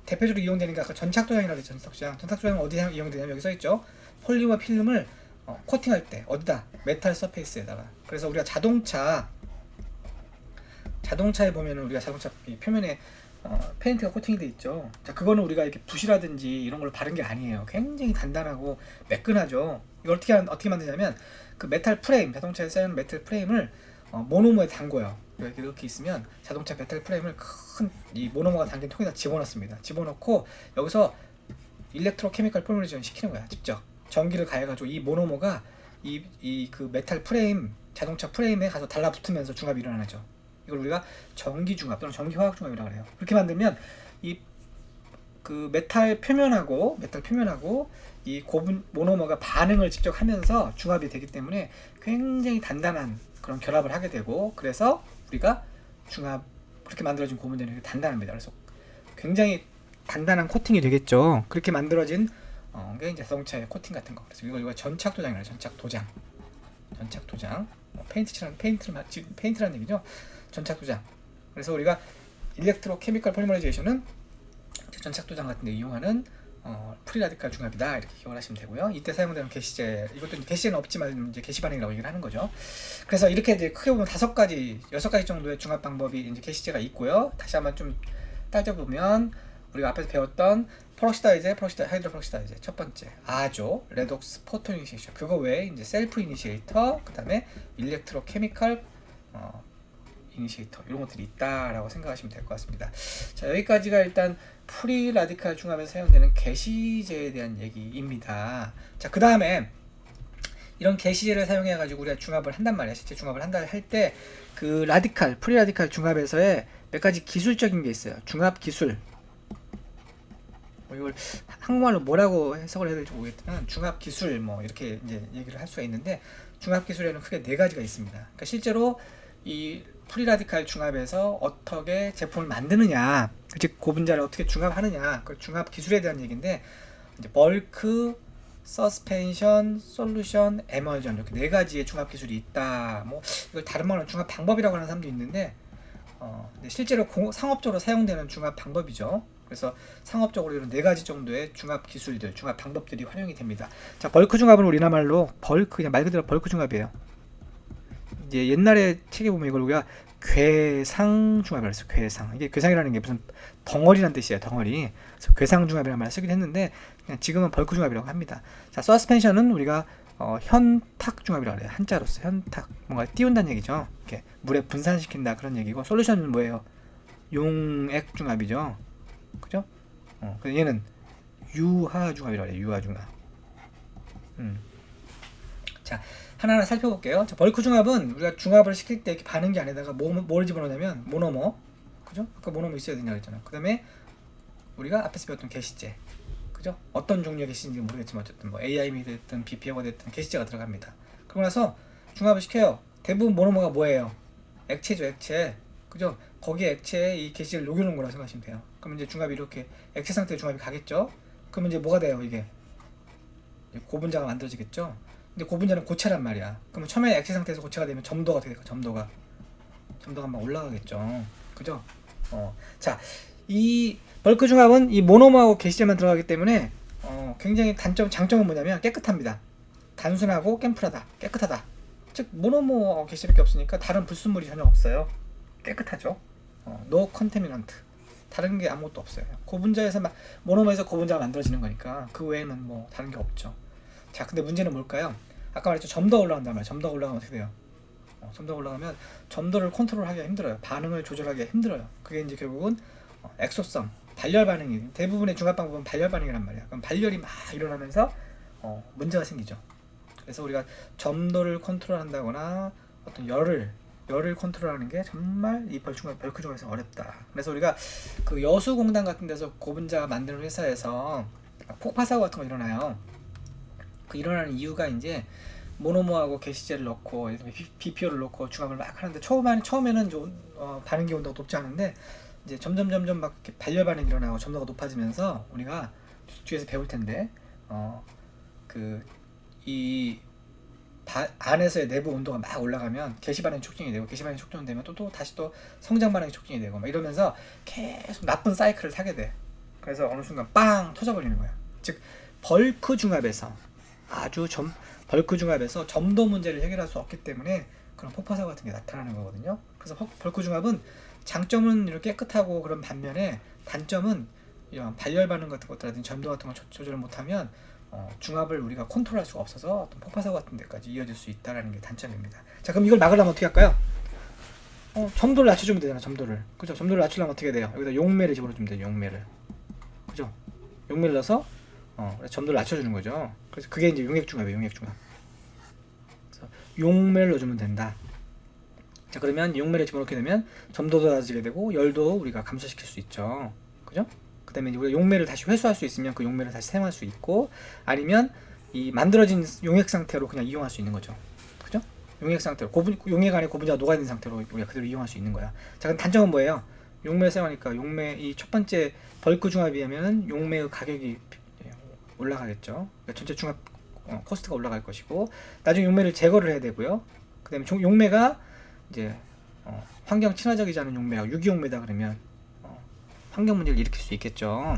대표적으로 이용되는 게 아까 전착도장이라고 했죠. 전착도장은 어디 이용되냐면 여기 써있죠. 폴리머 필름을 코팅할 때 어디다? 메탈 서페이스에다가. 그래서 우리가 자동차에 보면은 우리가 자동차 표면에 페인트가 코팅이 돼 있죠. 자, 그거는 우리가 이렇게 붓이라든지 이런 걸 바른 게 아니에요. 굉장히 단단하고 매끈하죠. 이걸 어떻게 만드냐면 그 메탈 프레임, 자동차에 쌓여있는 메탈 프레임을 모노모에 담궈요. 이렇게 있으면 자동차 메탈 프레임을 큰 이 모노모가 담긴 통에다 집어넣습니다. 집어넣고 여기서 일렉트로 케미컬 폴리머라이제이션 시키는 거야. 직접 전기를 가해가지고 이 모노모가 그 메탈 프레임, 자동차 프레임에 가서 달라붙으면서 중합이 일어나죠. 이걸 우리가 전기중합 또는 전기화학중합이라고 해요. 그렇게 만들면 그 메탈 표면하고 이 모노모가 반응을 직접 하면서 중합이 되기 때문에 굉장히 단단한 그런 결합을 하게 되고, 그래서 우리가 중합 그렇게 만들어진 고무전이 단단합니다. 그래서 굉장히 단단한 코팅이 되겠죠. 그렇게 만들어진 게 이제 자동차의 코팅 같은 거. 그래서 이거 전착 도장이라요. 전착 도장. 페인트라는 얘기죠. 전착 도장. 그래서 우리가 일렉트로 케미컬 포리머라이제이션은 전착 도장 같은 데 이용하는 프리라디칼 중합이다, 이렇게 기억을 하시면 되고요. 이때 사용되는 게시제, 이것도 게시제는 없지만 이제 게시 반응이라고 얘기를 하는 거죠. 그래서 이렇게 이제 크게 보면 5가지, 6가지 정도의 중합 방법이 이제 게시제가 있고요. 다시 한번 좀 따져보면 우리가 앞에서 배웠던 하이드로퍼럭시다이제 첫 번째, 아조, 레독스, 포토 이니시에이션, 그거 외에 이제 셀프 이니시에이터, 그 다음에 일렉트로 케미컬 이니시에이터, 이런 것들이 있다라고 생각하시면 될 것 같습니다. 자, 여기까지가 일단 프리 라디칼 중합에서 사용되는 게시제에 대한 얘기입니다. 자, 그 다음에 이런 게시제를 사용해 가지고 우리가 중합을 한단 말이야. 실제 중합을 한다 할 때 그 프리 라디칼 중합에서의 몇 가지 기술적인 게 있어요. 중합 기술. 이걸 한국말로 뭐라고 해석을 해야 될지 모르겠지만 중합 기술 뭐 이렇게 이제 얘기를 할 수가 있는데, 중합 기술에는 크게 4가지가 있습니다. 그러니까 실제로 이 프리라디칼 중합에서 어떻게 제품을 만드느냐, 즉 고분자를 어떻게 중합하느냐, 그 중합 기술에 대한 얘기인데, 이제 벌크, 서스펜션, 솔루션, 에멀전, 이렇게 4가지의 중합 기술이 있다. 뭐 이걸 다른 말로 중합 방법이라고 하는 사람도 있는데, 실제로 상업적으로 사용되는 중합 방법이죠. 그래서 상업적으로 이런 4가지 정도의 중합 기술들, 중합 방법들이 활용이 됩니다. 자, 벌크 중합은 우리나라 말로 그냥 말 그대로 벌크 중합이에요. 이제 옛날에 책에 보면 이걸 우리가 괴상 중합이라고 했어요. 괴상. 이게 괴상이라는 게 무슨 덩어리란 뜻이에요. 덩어리. 그래서 괴상 중합이라는 말을 쓰긴 했는데, 그냥 지금은 벌크 중합이라고 합니다. 자, 서스펜션은 우리가 현탁 중합이라고 해요. 한자로서 현탁. 뭔가 띄운다는 얘기죠. 이렇게 물에 분산시킨다, 그런 얘기고, 솔루션은 뭐예요? 용액 중합이죠. 그죠? 그래서 얘는 유화 중합이라고 해요. 유화 중합. 자, 하나하나 살펴볼게요. 자, 벌크 중합은 우리가 중합을 시킬 때 이렇게 반응기 안에다가 뭘 집어넣냐면 모노머, 그죠? 아까 모노머 있어야 되냐 그랬잖아. 그 다음에 우리가 앞에서 배웠던 게시제, 그죠? 어떤 종류의 게시제인지 모르겠지만 어쨌든 뭐 AIM이 됐든 BPA가 됐든 게시제가 들어갑니다. 그러고 나서 중합을 시켜요. 대부분 모노머가 뭐예요? 액체죠, 액체. 그죠? 거기에 액체에 이 게시제를 녹여놓은 거라고 생각하시면 돼요. 그럼 이제 중합이 이렇게 액체 상태의 중합이 가겠죠? 그러면 이제 뭐가 돼요? 이게 고분자가 만들어지겠죠? 근데 고분자는 고체란 말이야. 그러면 처음에 액체 상태에서 고체가 되면 점도가 어떻게 될까? 점도가 막 올라가겠죠. 그죠? 자, 이 벌크 중합은 이 모노머하고 게시제만 들어가기 때문에 굉장히 장점은 뭐냐면 깨끗합니다. 단순하고 깨끗하다. 즉 모노머 게시제밖에 없으니까 다른 불순물이 전혀 없어요. 깨끗하죠. no contaminant. 다른 게 아무것도 없어요. 고분자에서 모노머에서 고분자가 만들어지는 거니까 그 외에는 뭐 다른 게 없죠. 자, 근데 문제는 뭘까요? 아까 말했죠. 점도가 올라간단 말이에요. 점도가 올라가면 어떻게 돼요? 점도가 올라가면 점도를 컨트롤하기가 힘들어요. 반응을 조절하기가 힘들어요. 그게 이제 결국은 엑소성, 발열 반응이, 대부분의 중합 방법은 발열 반응이란 말이야. 그럼 발열이 막 일어나면서 문제가 생기죠. 그래서 우리가 점도를 컨트롤한다거나 어떤 열을 컨트롤하는 게 정말 이 벌크 중에서 어렵다. 그래서 우리가 그 여수공단 같은 데서 고분자 만드는 회사에서 폭파 사고 같은 거 일어나요. 그 일어나는 이유가 이제 모노머하고 게시제를 넣고 BPO를 넣고 중합을 막 하는데 처음에는 좀 반응기 온도가 높지 않은데 이제 점점 막 이렇게 발열 반응이 일어나고 점도가 높아지면서 우리가 뒤에서 배울 텐데 안에서의 내부 온도가 막 올라가면 게시 반응이 촉진이 되고, 게시 반응이 촉진되면 또 다시 성장 반응이 촉진이 되고 막 이러면서 계속 나쁜 사이클을 타게 돼. 그래서 어느 순간 빵 터져버리는 거야. 즉 벌크 중합에서 벌크 중합에서 점도 문제를 해결할 수 없기 때문에 그런 폭파사고 같은 게 나타나는 거거든요. 그래서 벌크 중합은 장점은 이렇게 깨끗하고 그런 반면에 단점은 이런 발열 반응 같은 것들라든지 점도 같은 걸 조절을 못하면 중합을 우리가 컨트롤할 수가 없어서 어떤 폭파사고 같은 데까지 이어질 수 있다는 게 단점입니다. 자, 그럼 이걸 막으려면 어떻게 할까요? 점도를 낮춰주면 되잖아. 점도를. 그죠? 점도를 낮추려면 어떻게 돼요? 여기다 용매를 집어넣으면 돼요. 용매를. 그죠? 용매를 넣어서 점도를 낮춰주는 거죠. 그래서 그게 이제 용액중합이에요. 용액중합. 그래서 용매를 넣어주면 된다. 자, 그러면 용매를 집어넣게 되면 점도도 낮아지게 되고 열도 우리가 감소시킬 수 있죠. 그죠? 그 다음에 우리가 용매를 다시 회수할 수 있으면 그 용매를 다시 사용할 수 있고, 아니면 이 만들어진 용액 상태로 그냥 이용할 수 있는 거죠. 그죠? 용액 상태로 용액 안에 고분자가 녹아 있는 상태로 우리가 그대로 이용할 수 있는 거야. 자, 그럼 단점은 뭐예요? 용매를 사용하니까 용매 이 첫 번째 벌크 중합이 하면은 용매의 가격이 올라가겠죠. 그러니까 전체 중합 코스트가 올라갈 것이고, 나중에 용매를 제거를 해야 되고요. 그다음에 용매가 이제 환경 친화적이지 않은 용매가 유기용매다 그러면 환경 문제를 일으킬 수 있겠죠.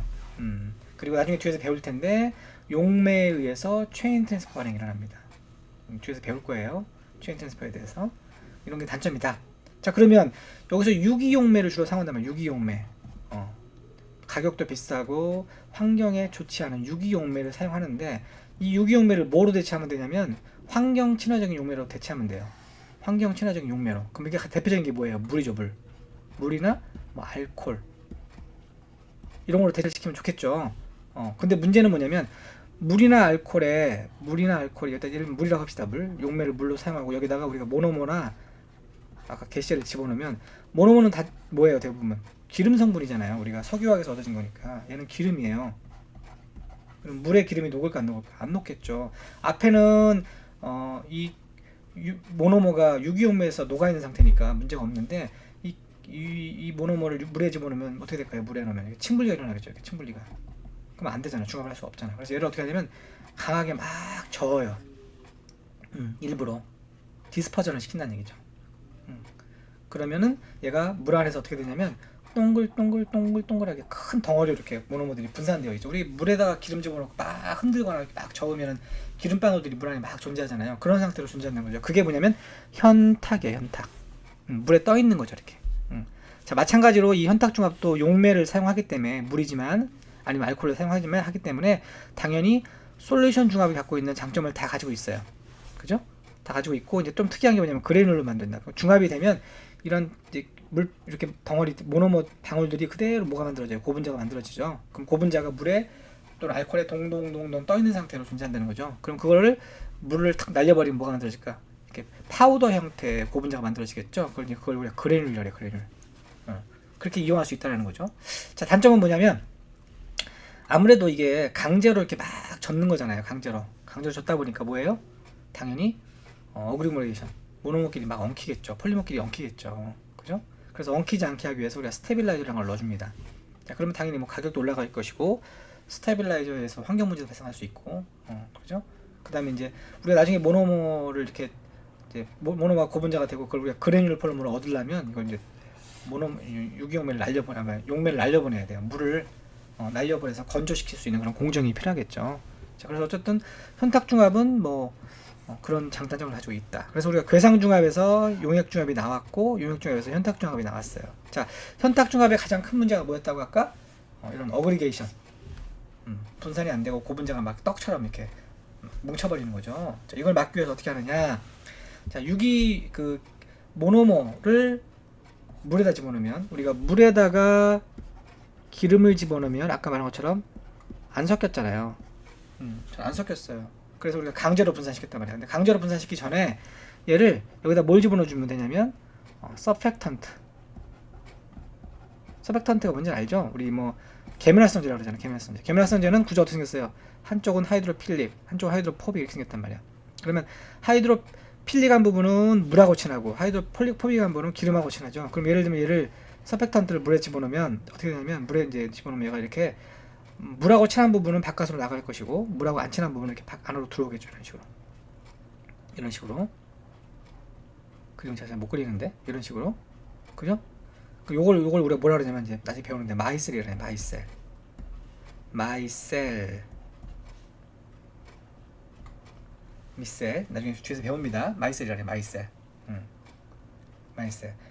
그리고 나중에 뒤에서 배울 텐데 용매에 의해서 체인 트랜스퍼 발행이 일어납니다. 뒤에서 배울 거예요. 체인 트랜스퍼에 대해서. 이런 게 단점이다. 자, 그러면 여기서 유기용매를 주로 사용한다면 유기용매 가격도 비싸고 환경에 좋지 않은 유기용매를 사용하는데, 이 유기용매를 뭐로 대체하면 되냐면 환경 친화적인 용매로 대체하면 돼요. 환경 친화적인 용매로. 그럼 이게 대표적인 게 뭐예요? 물이죠, 물. 물이나 뭐 알코올 이런 걸로 대체시키면 좋겠죠. 근데 문제는 뭐냐면 물이나 알코올이 일단 예를 들면 물이라고 합시다. 용매를 물로 사용하고 여기다가 우리가 모노모나 아까 게시를 집어넣으면, 모노모는 다 뭐예요? 대부분 기름 성분이잖아요. 우리가 석유화학에서 얻어진 거니까 얘는 기름이에요. 그럼 물에 기름이 녹을까 안 녹을까? 안 녹겠죠. 앞에는 이 모노모가 유기용매에서 녹아있는 상태니까 문제가 없는데, 이 모노모를 물에 집어넣으면 어떻게 될까요? 물에 넣으면 침분리가 일어나겠죠. 이렇게 침분리가. 그럼 안 되잖아. 중합을 할 수 없잖아. 그래서 얘를 어떻게 하냐면 강하게 막 저어요. 일부러 디스퍼전을 시킨다는 얘기죠. 그러면은 얘가 물 안에서 어떻게 되냐면 동글동글하게 큰 덩어리로 이렇게 모노모들이 분산되어 있죠. 우리 물에다가 기름 집어넣고 막 흔들거나 막 저으면은 기름방울들이 물 안에 막 존재하잖아요. 그런 상태로 존재하는 거죠. 그게 뭐냐면 현탁이에요. 현탁. 물에 떠 있는 거죠. 이렇게. 자, 마찬가지로 이 현탁중합도 용매를 사용하기 때문에, 물이지만 아니면 알코올을 사용하지만 하기 때문에 당연히 솔루션 중합이 갖고 있는 장점을 다 가지고 있어요. 그죠? 다 가지고 있고, 이제 좀 특이한 게 뭐냐면 그래놀로 만든다. 중합이 되면 이런 이제 물 이렇게 덩어리 모노모 방울들이 그대로 뭐가 만들어져요? 고분자가 만들어지죠. 그럼 고분자가 물에 또는 알코올에 동동동동 떠 있는 상태로 존재한다는 거죠. 그럼 그거를 물을 탁 날려버리면 뭐가 만들어질까? 이렇게 파우더 형태의 고분자가 만들어지겠죠. 그걸 우리가 그래놀이래, 그래놀. 그렇게 이용할 수 있다는 거죠. 자, 단점은 뭐냐면 아무래도 이게 강제로 이렇게 막 젓는 거잖아요. 강제로 젓다 보니까 뭐예요? 당연히 어그리몰레이션, 모노모끼리 막 엉키겠죠. 폴리머끼리 엉키겠죠. 그죠? 그래서 엉키지 않게 하기 위해서 우리가 스테빌라이저라는 걸 넣어줍니다. 자, 그러면 당연히 뭐 가격도 올라갈 것이고, 스테빌라이저에서 환경 문제도 발생할 수 있고, 그죠? 그 다음에 이제 우리가 나중에 모노모를 이렇게 이제 모노모가 고분자가 되고 그걸 우리가 그래놀 폴리머를 얻으려면 이걸 이제 유기용매를 용매를 날려보내야 돼요. 물을 날려보내서 건조시킬 수 있는 그런 공정이 필요하겠죠. 자, 그래서 어쨌든 현탁중합은 뭐 그런 장단점을 가지고 있다. 그래서 우리가 괴상중합에서 용액중합이 나왔고, 용액중합에서 현탁중합이 나왔어요. 자, 현탁중합의 가장 큰 문제가 뭐였다고 할까? 이런 어그리게이션, 분산이 안 되고 고분자가 막 떡처럼 이렇게 뭉쳐버리는 거죠. 자, 이걸 막기 위해서 어떻게 하느냐? 자, 모노모를 물에다 집어넣으면, 우리가 물에다가 기름을 집어넣으면 아까 말한 것처럼 안 섞였잖아요. 잘 안 섞였어요. 그래서 우리가 강제로 분산시켰단 말이야. 근데 강제로 분산시키기 전에 얘를 여기다 뭘 집어넣어주면 되냐면 서펙턴트가 뭔지 알죠? 우리 뭐 계면활성제라고 그러잖아요. 계면활성제는 구조 어떻게 생겼어요? 한쪽은 하이드로필릭, 한쪽은 하이드로포빅 이렇게 생겼단 말이야. 그러면 하이드로필릭한 부분은 물하고 친하고 하이드로포빅한 부분은 기름하고 친하죠. 그럼 예를 들면 얘를 서펙턴트를 물에 집어넣으면 어떻게 되냐면, 물에 이제 집어넣으면 얘가 이렇게 물하고 친한 부분은 바깥으로 나갈 것이고, 물하고 안 친한 부분은 이렇게 안으로 들어오겠죠. 이런 식으로 그림 잘 못 그리는데 이런 식으로. 그죠? 요걸 우리가 뭐라 그러냐면 이제 나중에 배우는데 마이셀이라네. 미셀 나중에 뒤에서 배웁니다. 마이셀이라네. 마이셀.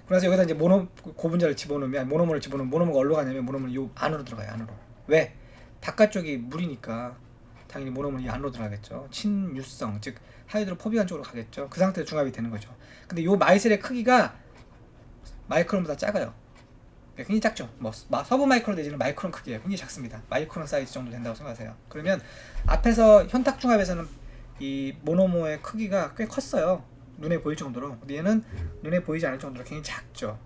그래서 여기다 이제 고분자를 집어넣으면, 모노모를 집어넣으면 모노모가 어디로 가냐면 모노모는 요 안으로 들어가요. 안으로. 왜? 바깥쪽이 물이니까 당연히 모노모는 이 안으로 들어가겠죠. 친유성, 즉 하이드로포빅한 쪽으로 가겠죠. 그 상태로 중합이 되는 거죠. 근데 요 마이셀의 크기가 마이크론보다 작아요. 굉장히 작죠. 뭐 서브 마이크론 내지는 마이크론 크기예요. 굉장히 작습니다. 마이크론 사이즈 정도 된다고 생각하세요. 그러면 앞에서 현탁 중합에서는 이 모노모의 크기가 꽤 컸어요. 눈에 보일 정도로. 근데 얘는 눈에 보이지 않을 정도로 굉장히 작죠.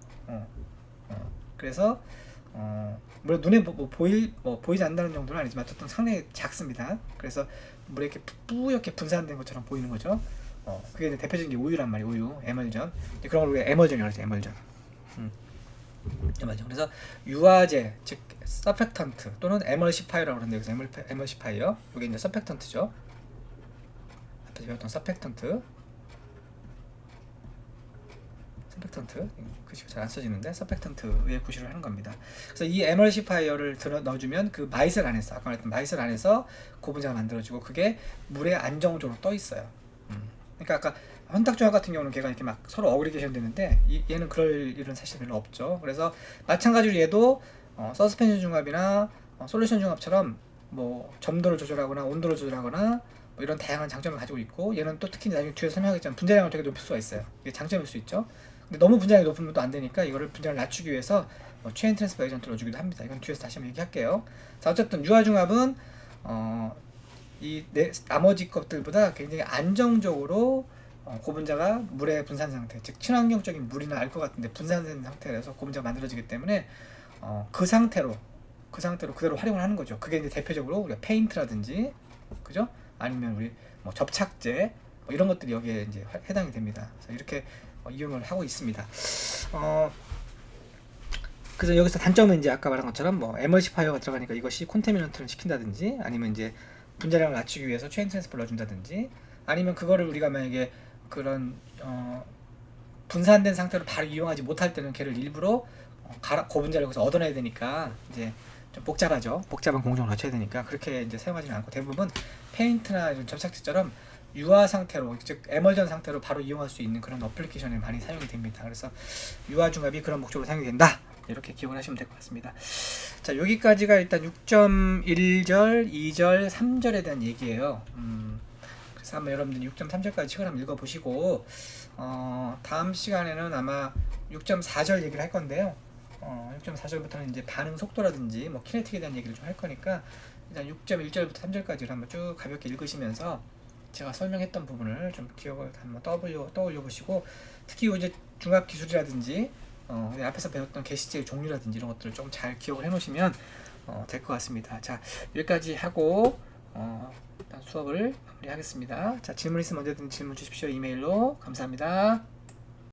그래서 물론 눈에 보이지 않는다는 정도는 아니지만 어쨌든 상당히 작습니다. 그래서 물에 이렇게 뿌옇게 분산된 것처럼 보이는 거죠. 그게 이제 대표적인 게 우유란 말이에요. 우유, 에멀전. 그런 걸 우리가 에멀전이라고 하죠. 에멀전. 에멀전. 그래서 유화제, 즉 서펙턴트 또는 에멀시파이어라고 그러는데 여기서 에멀시파이어. 이게 이제 서펙턴트죠. 앞에서 배웠던 서펙턴트. 글씨가 잘 안 써지는데 서펙턴트의 구실을 하는 겁니다. 그래서 이 에멀시파이어를 넣어주면 그 마이셀 안에서 아까 말했던 마이셀 안에서 고분자가 만들어지고 그게 물에 안정적으로 떠 있어요. 그러니까 아까 혼탁중합 같은 경우는 걔가 이렇게 막 서로 어그리게이션 되는데 얘는 그럴 일은 사실 별로 없죠. 그래서 마찬가지로 얘도 서스펜션 중합이나 솔루션 중합처럼 뭐 점도를 조절하거나 온도를 조절하거나 뭐 이런 다양한 장점을 가지고 있고 얘는 또 특히 나중에 뒤에서 설명하겠지만 분자량을 되게 높일 수가 있어요. 이게 장점일 수 있죠. 근데 너무 분자량이 높으면 또 안 되니까 이거를 분자를 낮추기 위해서 체인 트랜스퍼 에이전트를 넣어주기도 합니다. 이건 뒤에서 다시 한번 얘기할게요. 자, 어쨌든 유화중합은 나머지 것들보다 굉장히 안정적으로 고분자가 물의 분산 상태, 즉 친환경적인 물이나 알 것 같은데 분산된 상태에서 고분자가 만들어지기 때문에 그 상태로 그대로 활용을 하는 거죠. 그게 이제 대표적으로 우리가 페인트라든지, 그죠? 아니면 우리 뭐 접착제 뭐 이런 것들이 여기에 이제 해당이 됩니다. 그래서 이렇게 이용을 하고 있습니다. 그래서 여기서 단점은 이제 아까 말한 것처럼 뭐 에멀시파이어가 들어가니까 이것이 콘테미넌트를 시킨다든지, 아니면 이제 분자량을 낮추기 위해서 체인 트랜스퍼를 넣어준다든지, 아니면 그거를 우리가 만약에 그런 분산된 상태로 바로 이용하지 못할 때는 걔를 일부러 고분자를 여기서 얻어내야 되니까 이제 좀 복잡하죠. 복잡한 공정을 갖춰야 되니까 그렇게 이제 사용하지는 않고 대부분 페인트나 이런 접착제처럼 유화 상태로, 즉 에멀전 상태로 바로 이용할 수 있는 그런 어플리케이션에 많이 사용이 됩니다. 그래서 유화 중합이 그런 목적으로 사용이 된다. 이렇게 기억을 하시면 될 것 같습니다. 자, 여기까지가 일단 6.1절, 2절, 3절에 대한 얘기예요. 그래서 한번 여러분들 6.3절까지 책을 한번 읽어보시고 다음 시간에는 아마 6.4절 얘기를 할 건데요. 6.4절부터는 이제 반응 속도라든지 뭐 키네틱에 대한 얘기를 좀 할 거니까 일단 6.1절부터 3절까지를 한번 쭉 가볍게 읽으시면서 제가 설명했던 부분을 좀 기억을 한번 떠올려 보시고, 특히 이제 중합 기술이라든지 앞에서 배웠던 게시제의 종류라든지 이런 것들을 좀 잘 기억을 해 놓으시면 될 것 같습니다. 자, 여기까지 하고 일단 수업을 마무리하겠습니다. 자, 질문 있으면 언제든 질문 주십시오. 이메일로. 감사합니다.